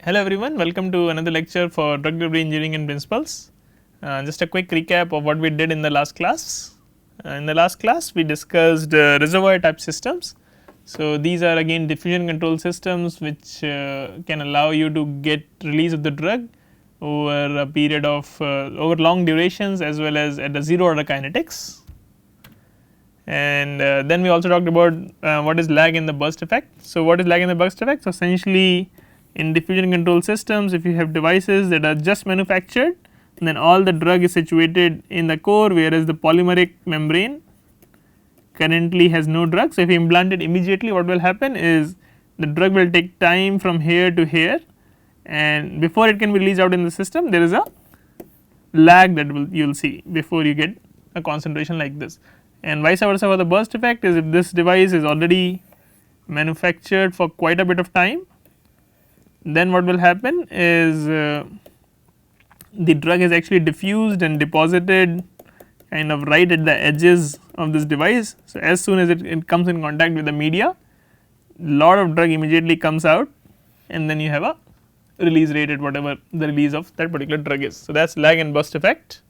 Hello everyone, welcome to another lecture for drug delivery engineering and principles. Just a quick recap of what we did in the last class. In the last class we discussed reservoir type systems. So these are again diffusion control systems which can allow you to get release of the drug over a period of over long durations as well as at the zero order kinetics. And then we also talked about what is lag in the burst effect. So what is lag in the burst effect? So essentially in diffusion control systems, if you have devices that are just manufactured, then all the drug is situated in the core, whereas the polymeric membrane currently has no drug. So if you implant it immediately, what will happen is the drug will take time from here to here, and before it can be released out in the system, there is a lag that you will see before you get a concentration like this. And vice versa for the burst effect is if this device is already manufactured for quite a bit of time, then what will happen is the drug is actually diffused and deposited kind of right at the edges of this device. So as soon as it comes in contact with the media, lot of drug immediately comes out, and then you have a release rate at whatever the release of that particular drug is. So that is lag and burst effect.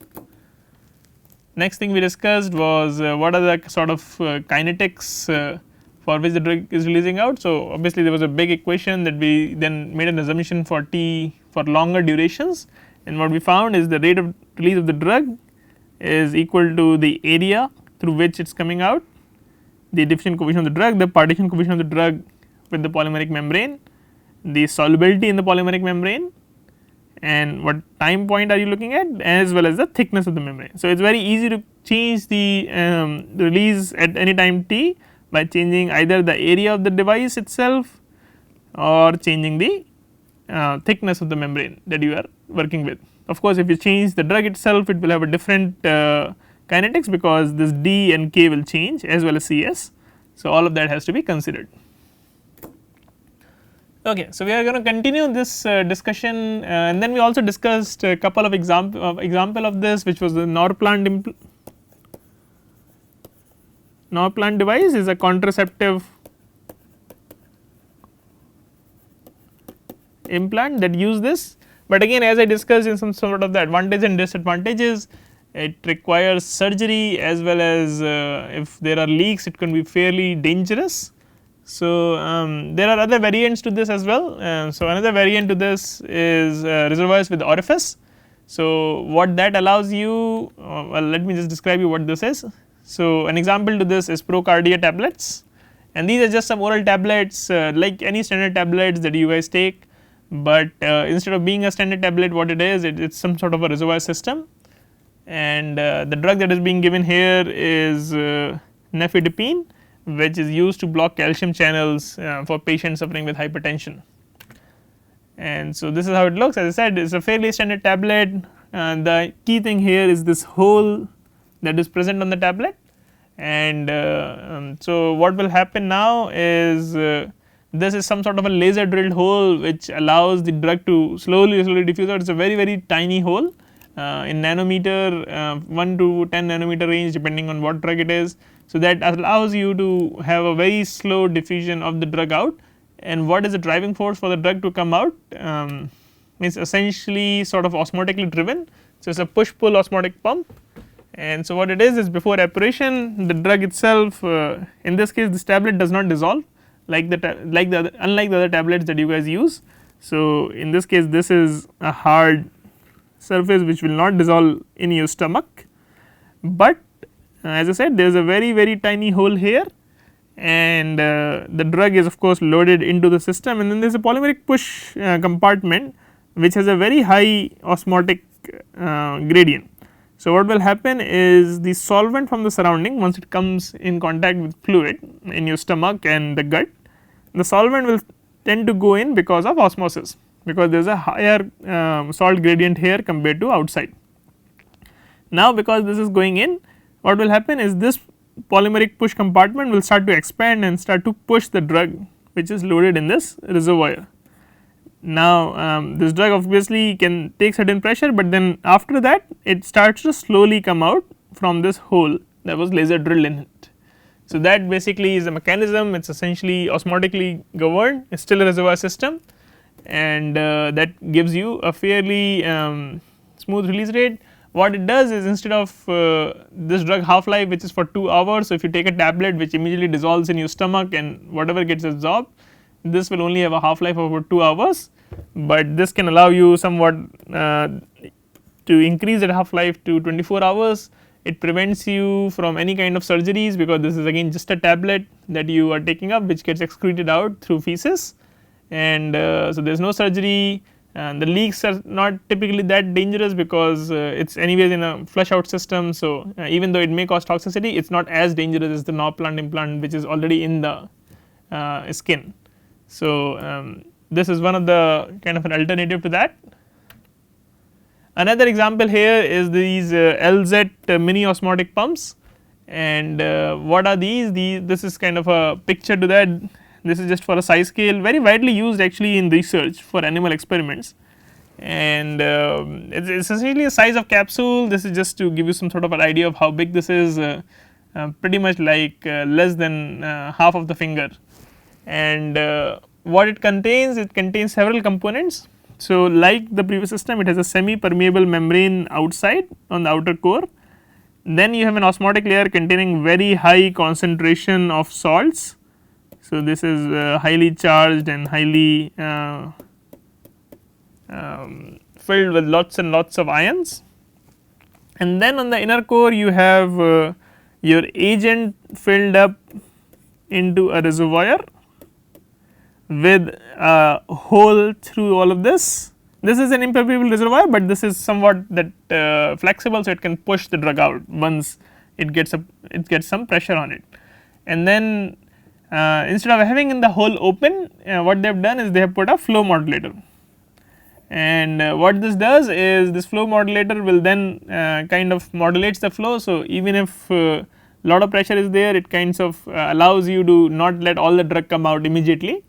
Next thing we discussed was what are the sort of kinetics for which the drug is releasing out. So obviously there was a big equation that we then made an assumption for T for longer durations, and what we found is the rate of release of the drug is equal to the area through which it is coming out, the diffusion coefficient of the drug, the partition coefficient of the drug with the polymeric membrane, the solubility in the polymeric membrane, and what time point are you looking at, as well as the thickness of the membrane. So it is very easy to change the release at any time t by changing either the area of the device itself or changing the thickness of the membrane that you are working with. Of course, if you change the drug itself, it will have a different kinetics because this D and K will change as well as CS. So all of that has to be considered. Okay, so we are going to continue this discussion, and then we also discussed a couple of example of this, which was the Norplant device is a contraceptive implant that use this, but again as I discussed in some sort of the advantages and disadvantages, it requires surgery as well as if there are leaks it can be fairly dangerous. So there are other variants to this as well. So another variant to this is reservoirs with orifice. So what that allows you, well, let me just describe you what this is. So an example to this is Procardia tablets, and these are just some oral tablets like any standard tablets that you guys take, but instead of being a standard tablet, what it is some sort of a reservoir system, and the drug that is being given here is nifedipine, which is used to block calcium channels for patients suffering with hypertension. And so this is how it looks. As I said, it is a fairly standard tablet. The key thing here is this hole that is present on the tablet, and so what will happen now is this is some sort of a laser drilled hole which allows the drug to slowly diffuse out. It is a very tiny hole in nanometer 1 to 10 nanometer range depending on what drug it is. So that allows you to have a very slow diffusion of the drug out, and what is the driving force for the drug to come out is essentially sort of osmotically driven. So it is a push pull osmotic pump, and so what it is before epuration the drug itself, in this case this tablet does not dissolve unlike the other tablets that you guys use. So in this case this is a hard surface which will not dissolve in your stomach, but as I said there is a very tiny hole here, and the drug is of course loaded into the system, and then there is a polymeric push compartment which has a very high osmotic gradient. So what will happen is the solvent from the surrounding, once it comes in contact with fluid in your stomach and the gut, the solvent will tend to go in because of osmosis, because there is a higher salt gradient here compared to outside. Now because this is going in, what will happen is this polymeric push compartment will start to expand and start to push the drug which is loaded in this reservoir. Now this drug obviously can take certain pressure, but then after that it starts to slowly come out from this hole that was laser drilled in it. So that basically is the mechanism. It is essentially osmotically governed, it is still a reservoir system, and that gives you a fairly smooth release rate. What it does is, instead of this drug half life which is for 2 hours, so if you take a tablet which immediately dissolves in your stomach and whatever gets absorbed, this will only have a half life of about 2 hours, but this can allow you somewhat to increase that half life to 24 hours. It prevents you from any kind of surgeries, because this is again just a tablet that you are taking up which gets excreted out through feces, and so there is no surgery. The leaks are not typically that dangerous because it is anyways in a flush out system. So, even though it may cause toxicity, it is not as dangerous as the noc19 implant which is already in the skin. So, this is one of the kind of an alternative to that. Another example here is these LZ mini osmotic pumps, and what are these? This is kind of a picture to that. This is just for a size scale, very widely used actually in research for animal experiments, and it is essentially a size of capsule. This is just to give you some sort of an idea of how big this is, pretty much like less than half of the finger, and what it contains several components. So, like the previous system, it has a semi permeable membrane outside on the outer core, then you have an osmotic layer containing very high concentration of salts. So, this is highly charged and highly filled with lots and lots of ions, and then on the inner core you have your agent filled up into a reservoir with a hole through all of this. This is an impermeable reservoir, but this is somewhat that flexible, so it can push the drug out once it gets some pressure on it, and then instead of having in the hole open, what they have done is they have put a flow modulator, and what this does is this flow modulator will then kind of modulates the flow. So, even if lot of pressure is there, it kinds of allows you to not let all the drug come out immediately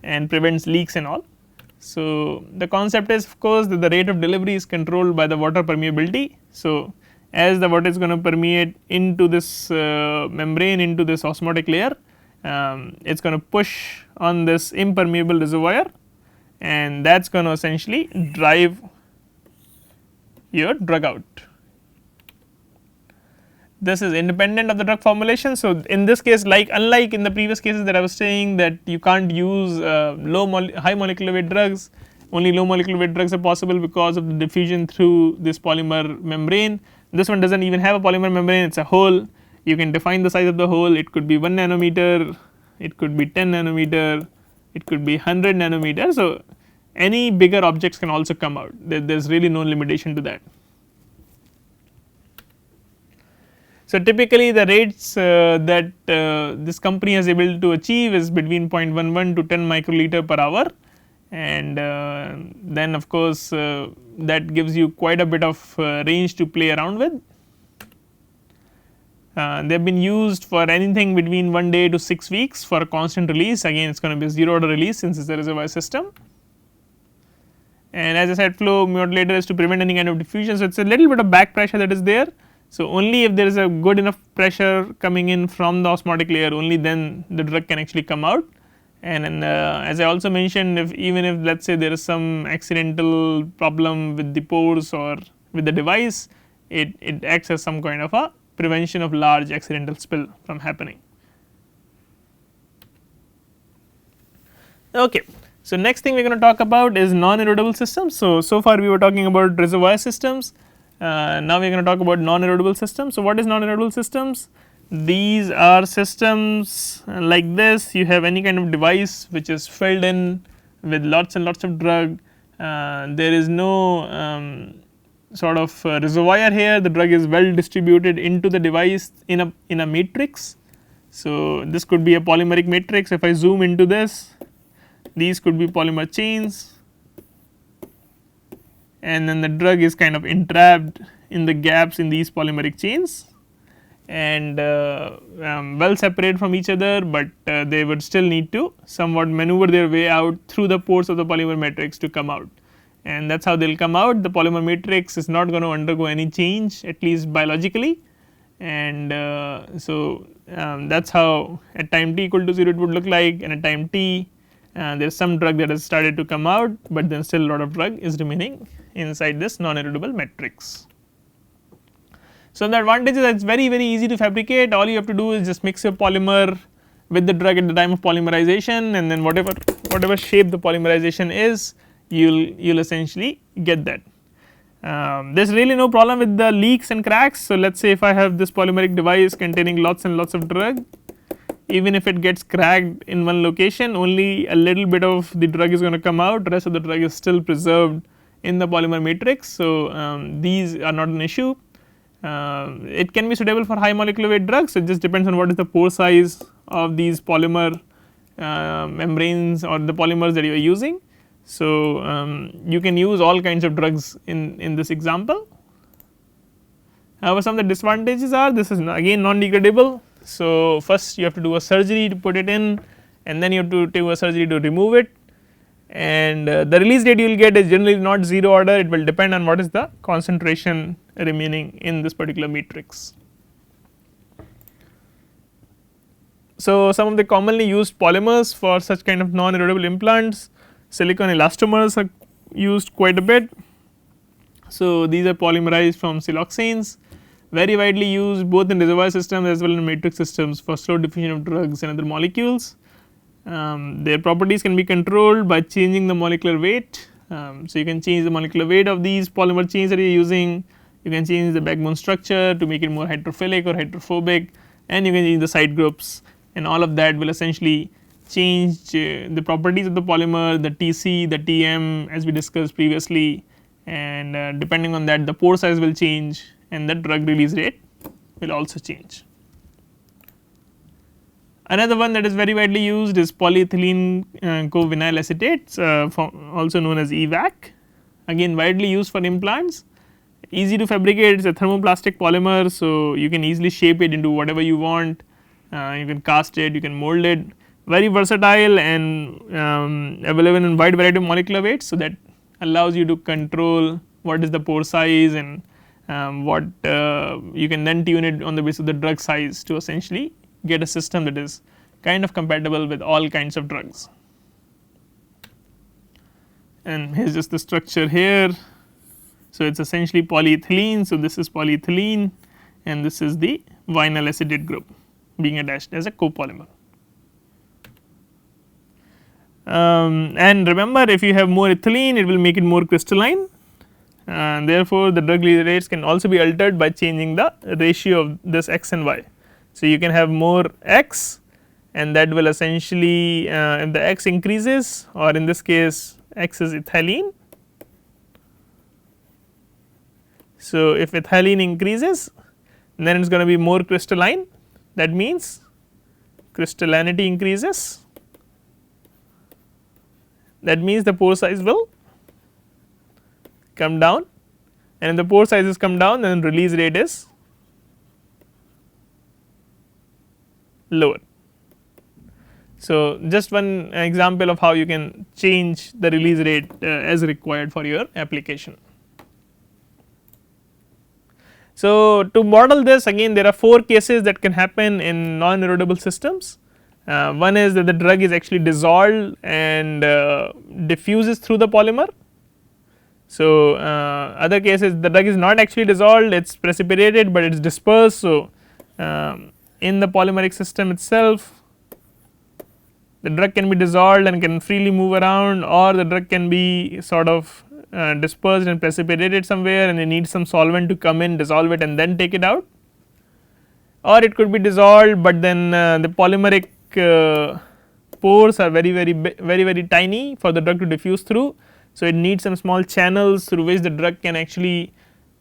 and prevents leaks and all. So, the concept is of course that the rate of delivery is controlled by the water permeability. So, as the water is going to permeate into this membrane, into this osmotic layer, it is going to push on this impermeable reservoir, and that is going to essentially drive your drug out. This is independent of the drug formulation. So, in this case, like unlike in the previous cases that I was saying that you can't use high molecular weight drugs, only low molecular weight drugs are possible because of the diffusion through this polymer membrane. This one does not even have a polymer membrane, it is a hole. You can define the size of the hole, it could be 1 nanometer, it could be 10 nanometer, it could be 100 nanometer. So, any bigger objects can also come out, there is really no limitation to that. So, typically the rates that this company is able to achieve is between 0.11 to 10 microliter per hour, and then of course that gives you quite a bit of range to play around with. They have been used for anything between 1 day to 6 weeks for a constant release. Again, it is going to be a 0 order release since it is a reservoir system, and as I said, flow modulator is to prevent any kind of diffusion. So, it is a little bit of back pressure that is there. So, only if there is a good enough pressure coming in from the osmotic layer, only then the drug can actually come out. And as I also mentioned, even if let us say there is some accidental problem with the pores or with the device, it acts as some kind of a prevention of large accidental spill from happening. Okay. So, next thing we are going to talk about is non-erodible systems. So far we were talking about reservoir systems, now we are going to talk about non-erodible systems. So, what is non-erodible systems? These are systems like this. You have any kind of device which is filled in with lots and lots of drug, there is no sort of reservoir here, the drug is well distributed into the device in a matrix. So, this could be a polymeric matrix. If I zoom into this, these could be polymer chains, and then the drug is kind of entrapped in the gaps in these polymeric chains, and well separated from each other, but they would still need to somewhat maneuver their way out through the pores of the polymer matrix to come out, and that is how they will come out. The polymer matrix is not going to undergo any change, at least biologically, and so that is how at time t equal to 0 it would look like, and at time t there is some drug that has started to come out, but then still a lot of drug is remaining inside this non-erodible matrix. So, the advantage is that it is very easy to fabricate. All you have to do is just mix your polymer with the drug at the time of polymerization, and then whatever shape the polymerization is, you'll essentially get that. There is really no problem with the leaks and cracks. So, let us say if I have this polymeric device containing lots and lots of drug, even if it gets cracked in one location, only a little bit of the drug is going to come out, rest of the drug is still preserved in the polymer matrix. So, these are not an issue. It can be suitable for high molecular weight drugs. It just depends on what is the pore size of these polymer membranes or the polymers that you are using. So, you can use all kinds of drugs in this example. However, some of the disadvantages are this is again non degradable. So, first you have to do a surgery to put it in, and then you have to do a surgery to remove it, and the release rate you will get is generally not 0 order. It will depend on what is the concentration remaining in this particular matrix. So, some of the commonly used polymers for such kind of non erodible implants, silicon elastomers are used quite a bit. So, these are polymerized from siloxanes, very widely used both in reservoir systems as well as in matrix systems for slow diffusion of drugs and other molecules. Their properties can be controlled by changing the molecular weight. So, you can change the molecular weight of these polymer chains that you are using, you can change the backbone structure to make it more hydrophilic or hydrophobic, and you can change the side groups, and all of that will essentially change the properties of the polymer, the TC, the TM as we discussed previously, and depending on that the pore size will change and the drug release rate will also change. Another one that is very widely used is polyethylene co-vinyl acetates, also known as EVAC, again widely used for implants, easy to fabricate. It is a thermoplastic polymer, so you can easily shape it into whatever you want, you can cast it, you can mold it, very versatile and available in wide variety of molecular weights. So, that allows you to control what is the pore size and what you can then tune it on the basis of the drug size to essentially get a system that is kind of compatible with all kinds of drugs. And here is just the structure here. So, it is essentially polyethylene. So, this is polyethylene and this is the vinyl acetate group being attached as a copolymer. And remember, if you have more ethylene, it will make it more crystalline, and therefore, the drug release rates can also be altered by changing the ratio of this X and Y. So, you can have more X, and that will essentially if the X increases, or in this case X is ethylene. So, if ethylene increases, then it is going to be more crystalline, that means crystallinity increases, that means the pore size will come down, and if the pore sizes come down, then release rate is lower. So, just one example of how you can change the release rate as required for your application. So, to model this, again there are 4 cases that can happen in non erodible systems. One is that the drug is actually dissolved and diffuses through the polymer. So, other cases the drug is not actually dissolved, it is precipitated, but it is dispersed. So, in the polymeric system itself, the drug can be dissolved and can freely move around, or the drug can be sort of dispersed and precipitated somewhere, and they need some solvent to come in, dissolve it and then take it out, or it could be dissolved, but then the polymeric pores are very tiny for the drug to diffuse through. So, it needs some small channels through which the drug can actually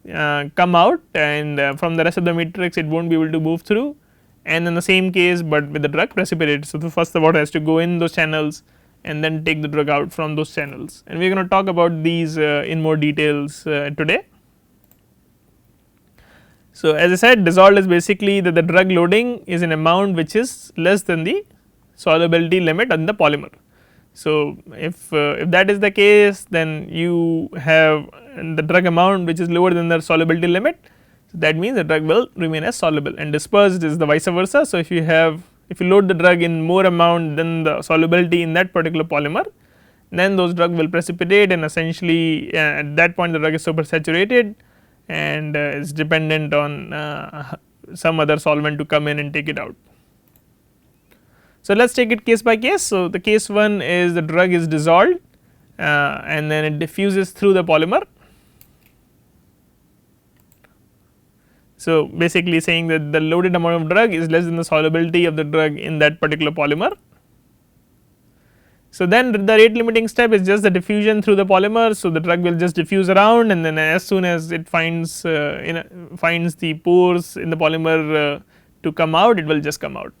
come out, and from the rest of the matrix it will not be able to move through, and in the same case, but with the drug precipitated. So, the first the water has to go in those channels and then take the drug out from those channels, and we are going to talk about these in more details today. So, as I said, dissolved is basically that the drug loading is an amount which is less than the solubility limit on the polymer. So, if that is the case, then you have the drug amount which is lower than the solubility limit. So, that means the drug will remain as soluble, and dispersed is the vice versa. So, if you have if you load the drug in more amount than the solubility in that particular polymer, then those drug will precipitate, and essentially at that point the drug is supersaturated and is dependent on some other solvent to come in and take it out. So, let us take it case by case. So, the case 1 is the drug is dissolved and then it diffuses through the polymer. So, basically saying that the loaded amount of drug is less than the solubility of the drug in that particular polymer. So, then the rate limiting step is just the diffusion through the polymer. So, the drug will just diffuse around, and then as soon as it finds finds the pores in the polymer to come out, it will just come out.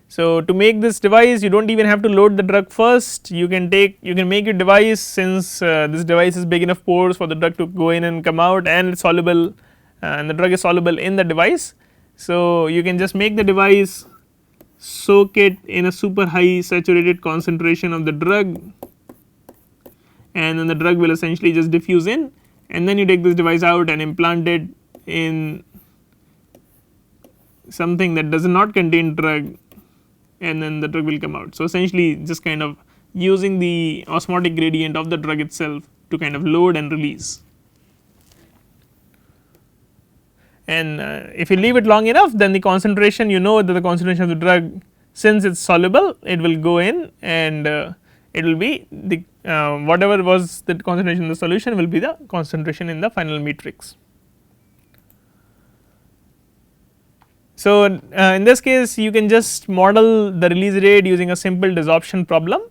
So, to make this device you do not even have to load the drug first, you can make your device, since this device is big enough pores for the drug to go in and come out, and it is soluble and the drug is soluble in the device. So, you can just make the device, soak it in a super high saturated concentration of the drug, and then the drug will essentially just diffuse in, and then you take this device out and implant it in something that does not contain drug, and then the drug will come out. So, essentially just kind of using the osmotic gradient of the drug itself to kind of load and release. And if you leave it long enough, then the concentration, you know that the concentration of the drug, since it is soluble, it will go in and it will be the whatever was the concentration in the solution will be the concentration in the final matrix. So, in this case you can just model the release rate using a simple desorption problem.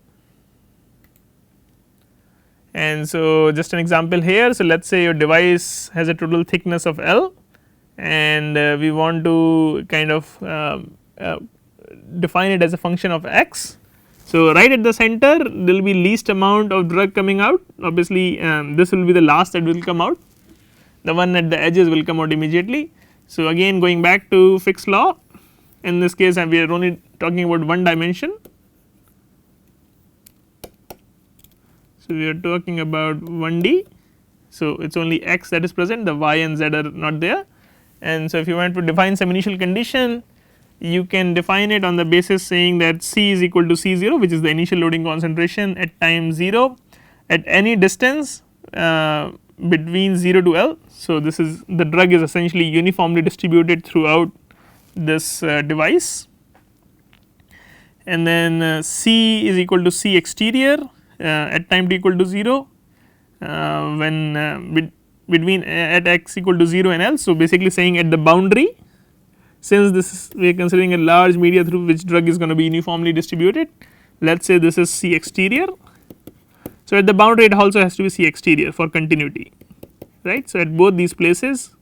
And so, just an example here. So, let us say your device has a total thickness of L, and we want to kind of define it as a function of x. So, right at the center there will be least amount of drug coming out, obviously this will be the last that will come out, the one at the edges will come out immediately. So, again going back to Fick's law, in this case we are only talking about one dimension. So, we are talking about 1D. So, it is only x that is present, the y and z are not there. And so, if you want to define some initial condition, you can define it on the basis saying that C is equal to C0, which is the initial loading concentration at time 0 at any distance between 0 to L. So, this is the drug is essentially uniformly distributed throughout this device, and then C is equal to C exterior at time t equal to 0 when between at x equal to 0 and L. So, basically saying at the boundary, since this is we are considering a large media through which drug is going to be uniformly distributed, let us say this is C exterior. So, at the boundary it also has to be C exterior for continuity, right. So, at both these places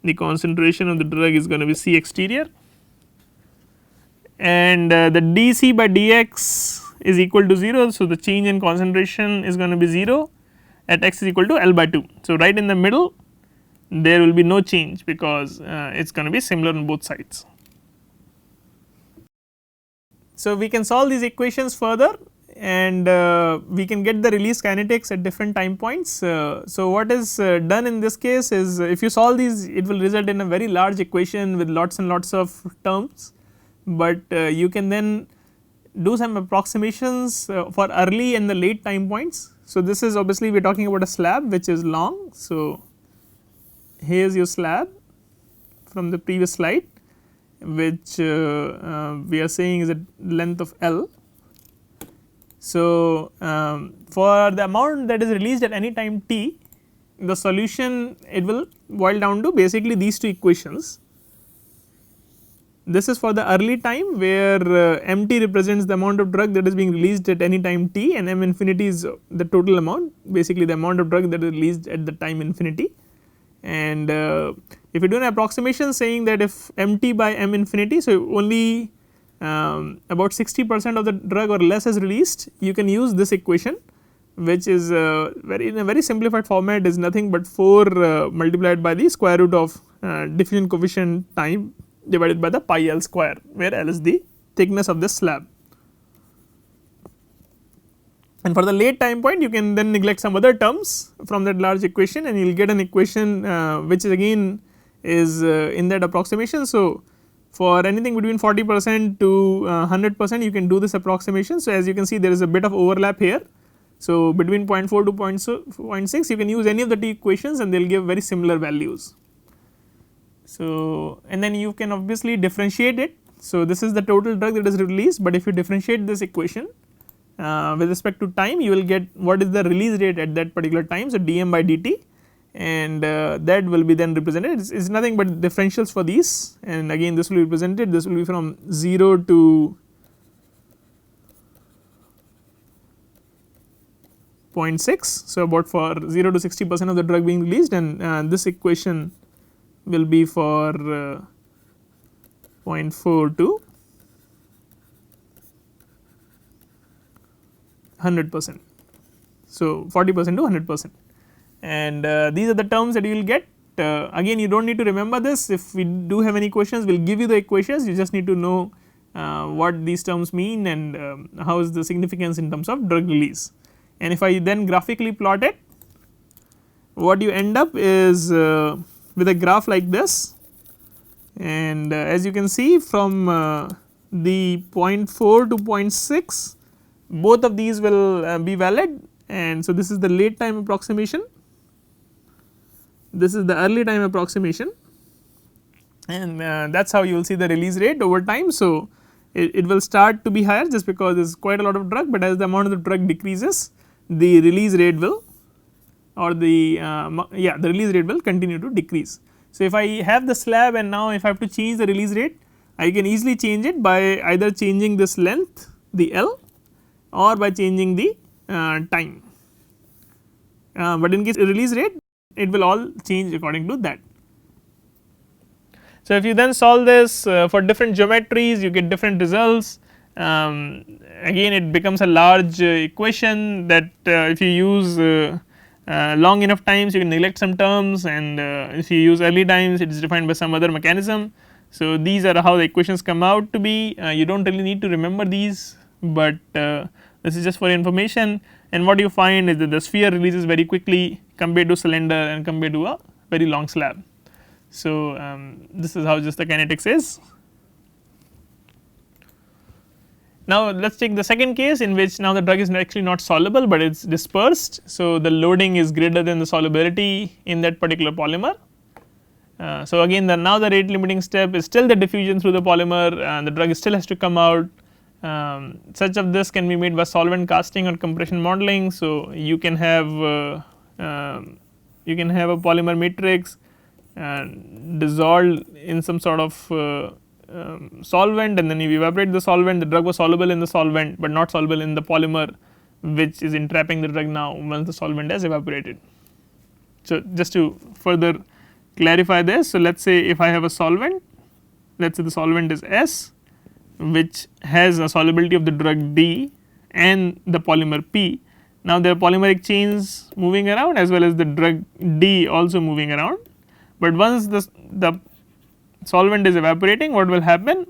the concentration of the drug is going to be C exterior, and the dC by dx is equal to 0. So, the change in concentration is going to be 0 at x is equal to L by 2. So, right in the middle there will be no change because it is going to be similar on both sides. So, we can solve these equations further, and we can get the release kinetics at different time points. So, what is done in this case is, if you solve these, it will result in a very large equation with lots and lots of terms, but you can then do some approximations for early and the late time points. So, this is obviously we are talking about a slab which is long. So, here is your slab from the previous slide, which we are saying is a length of L. So, for the amount that is released at any time t, the solution it will boil down to basically these two equations. This is for the early time where mt represents the amount of drug that is being released at any time t, and m infinity is the total amount, basically the amount of drug that is released at the time infinity. And if you do an approximation saying that if mt by m infinity, so only about 60% of the drug or less is released, you can use this equation, which is in a very simplified format is nothing but 4 multiplied by the square root of diffusion coefficient time divided by the pi L square, where L is the thickness of this slab. And for the late time point, you can then neglect some other terms from that large equation, and you will get an equation which is again is in that approximation. So, For anything between 40% to 100% you can do this approximation. So, as you can see there is a bit of overlap here. So, between 0.4 to 0.6 you can use any of the two equations and they will give very similar values. So, and then you can obviously differentiate it. So, this is the total drug that is released, but if you differentiate this equation with respect to time you will get what is the release rate at that particular time. So, dm by dt, and that will be then represented. It is nothing but differentials for these, and again this will be represented, this will be from 0 to 0.6. So, about for 0 to 60% of the drug being released, and this equation will be for 0.4 to 100%. So, 40% to 100%, and these are the terms that you will get. Again you do not need to remember this. If we do have any questions we will give you the equations, you just need to know what these terms mean and how is the significance in terms of drug release. And if I then graphically plot it, what you end up is with a graph like this, and as you can see from the 0.4 to 0.6 both of these will be valid, and so this is the late time approximation, this is the early time approximation, and that is how you will see the release rate over time. So, it will start to be higher just because there is quite a lot of drug, but as the amount of the drug decreases the release rate will, or the the release rate will continue to decrease. So, if I have the slab and now if I have to change the release rate, I can easily change it by either changing this length, the L, or by changing the time, but in case release rate it will all change according to that. So, if you then solve this for different geometries you get different results. Again it becomes a large equation that if you use long enough times you can neglect some terms, and if you use early times it is defined by some other mechanism. So, these are how the equations come out to be. You do not really need to remember these, but this is just for information, and what you find is that the sphere releases very quickly compared to cylinder and compared to a very long slab. So, this is how just the kinetics is. Now, let us take the second case in which now the drug is actually not soluble, but it is dispersed. So, the loading is greater than the solubility in that particular polymer. So, again now the rate limiting step is still the diffusion through the polymer, and the drug still has to come out. Such of this can be made by solvent casting or compression modeling. So, you can have a polymer matrix dissolved in some sort of solvent, and then you evaporate the solvent. The drug was soluble in the solvent, but not soluble in the polymer which is entrapping the drug now once the solvent has evaporated. So, just to further clarify this, so let us say if I have a solvent, let us say the solvent is S, which has a solubility of the drug D and the polymer P. Now, there are polymeric chains moving around as well as the drug D also moving around, but once the solvent is evaporating, what will happen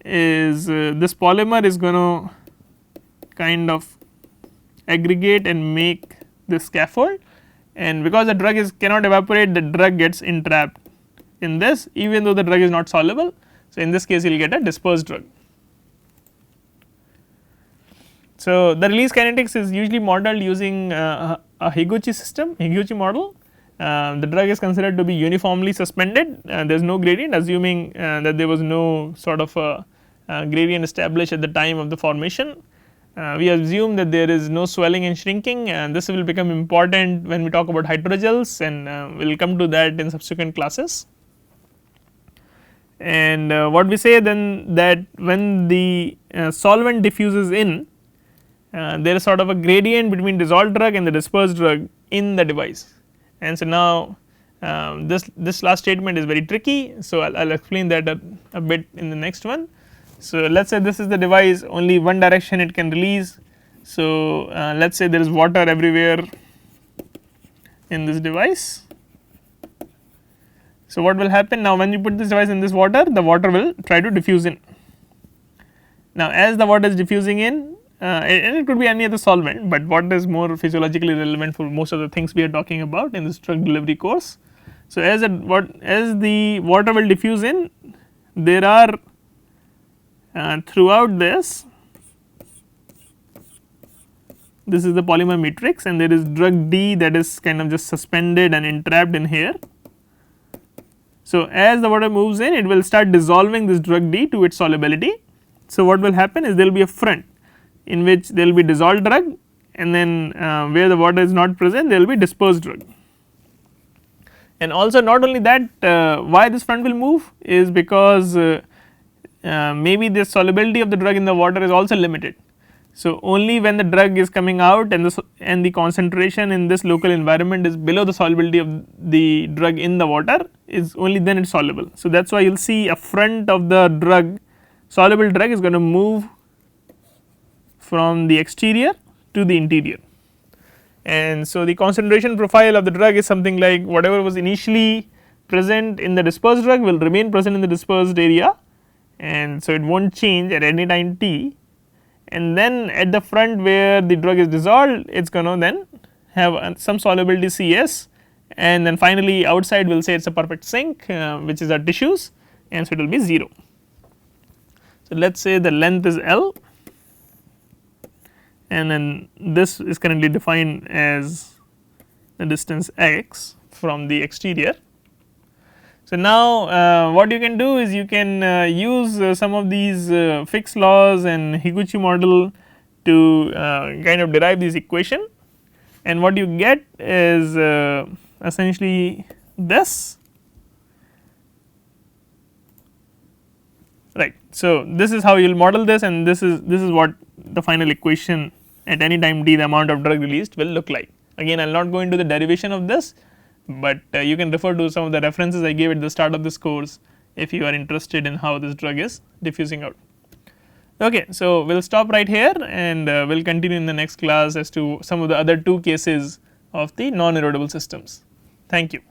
is this polymer is going to kind of aggregate and make this scaffold, and because the drug cannot evaporate, the drug gets entrapped in this even though the drug is not soluble. So, in this case you will get a dispersed drug. So, the release kinetics is usually modeled using a Higuchi system, Higuchi model. The drug is considered to be uniformly suspended, there is no gradient, assuming that there was no sort of a gradient established at the time of the formation. We assume that there is no swelling and shrinking, and this will become important when we talk about hydrogels, and we will come to that in subsequent classes. And what we say then, that when the solvent diffuses in, there is sort of a gradient between dissolved drug and the dispersed drug in the device. And so, now this last statement is very tricky. So, I will explain that a bit in the next one. So, let us say this is the device, only one direction it can release. So, let us say there is water everywhere in this device. So, what will happen now, when you put this device in this water, the water will try to diffuse in. Now, as the water is diffusing in, and it could be any other solvent, but what is more physiologically relevant for most of the things we are talking about in this drug delivery course. So, as the water will diffuse in, there are throughout this is the polymer matrix, and there is drug D that is kind of just suspended and entrapped in here. So, as the water moves in, it will start dissolving this drug D to its solubility. So, what will happen is there will be a front in which there will be dissolved drug, and then where the water is not present there will be dispersed drug. And also not only that, why this front will move is because maybe the solubility of the drug in the water is also limited. So, only when the drug is coming out and the concentration in this local environment is below the solubility of the drug in the water, is only then it is soluble. So, that is why you will see a front of the drug, soluble drug is going to move from the exterior to the interior. And so, the concentration profile of the drug is something like whatever was initially present in the dispersed drug will remain present in the dispersed area, and so it will not change at any time t, and then at the front where the drug is dissolved it is going to then have some solubility Cs, and then finally outside we will say it is a perfect sink which is our tissues, and so it will be 0. So, let us say the length is L, and then this is currently defined as the distance x from the exterior. So, now what you can do is you can use some of these Fick's laws and Higuchi model to kind of derive this equation, and what you get is essentially this, right. So, this is how you will model this, and this is what the final equation at any time t the amount of drug released will look like. Again I will not go into the derivation of this, but you can refer to some of the references I gave at the start of this course if you are interested in how this drug is diffusing out. Okay, so we will stop right here, and we will continue in the next class as to some of the other 2 cases of the non erodible systems. Thank you.